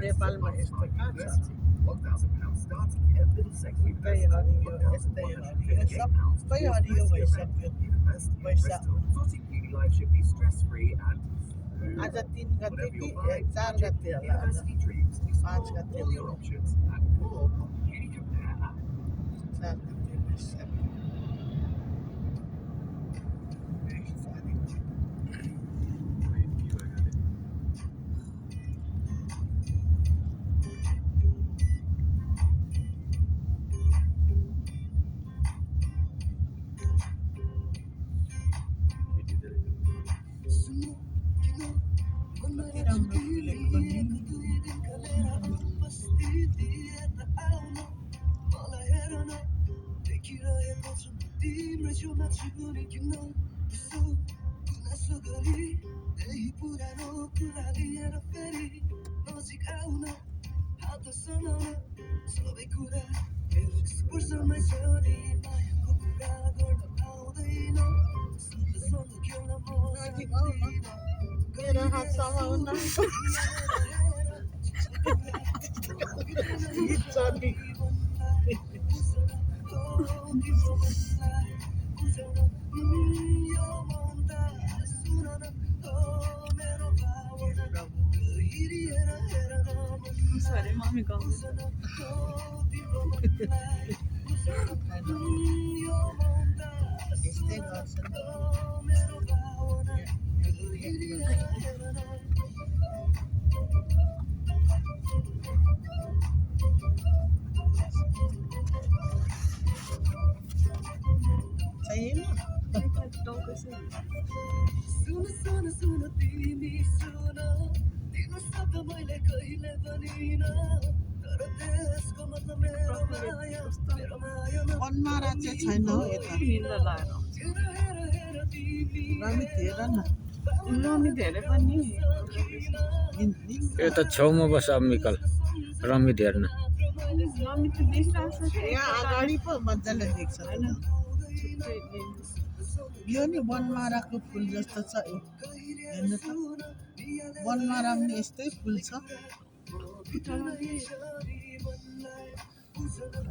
नेपालमा यस्तो कहाँ छ उतै हरियो यस्तै हरियो सबै हरियो भइसक्यो पैसा आज 3 गते कि 4 गते होला 5 गते 4 गते वैशाख कति राम्रो फुलेको नि नजिक आऊ न मेरो हात समाउ न सरी Sorry, mommy calls. यस्तै गर्छन् चाहिएन बनमारा चाहिँ छैन हौ यता रमित हेर न रमित हेरे पनि यो त छेउमा बस अम्बिकल रमित हेर्न रमित त देखिरहेको छ यहाँ अगाडि पो मजाले देख्छ होइन यो नि बनमाराको फुल जस्तो छ हेर्नु त बनमारा पनि यस्तै फुल छ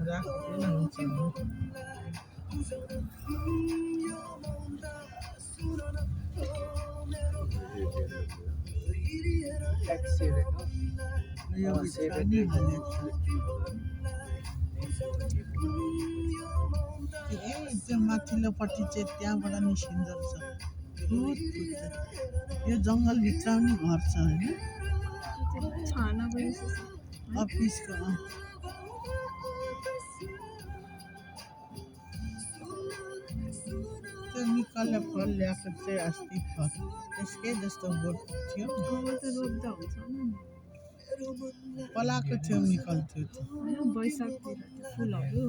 राख्दैन हुन्छ यो भित्र नि भनेको ए त्यो माथिल्लोपट्टि चाहिँ त्यहाँबाट निस्किँदो रहेछ यो जङ्गलभित्र पनि घर छ होइन छाना गयो अफिसको त्यो निकलले फल ल्याएको चाहिँ अस्ति फल त्यसकै जस्तो बोट थियो गोबर त रोप्दा हुन्छ पलाएको थियो निकल थियो होइन बैशाखतिर फुलहरू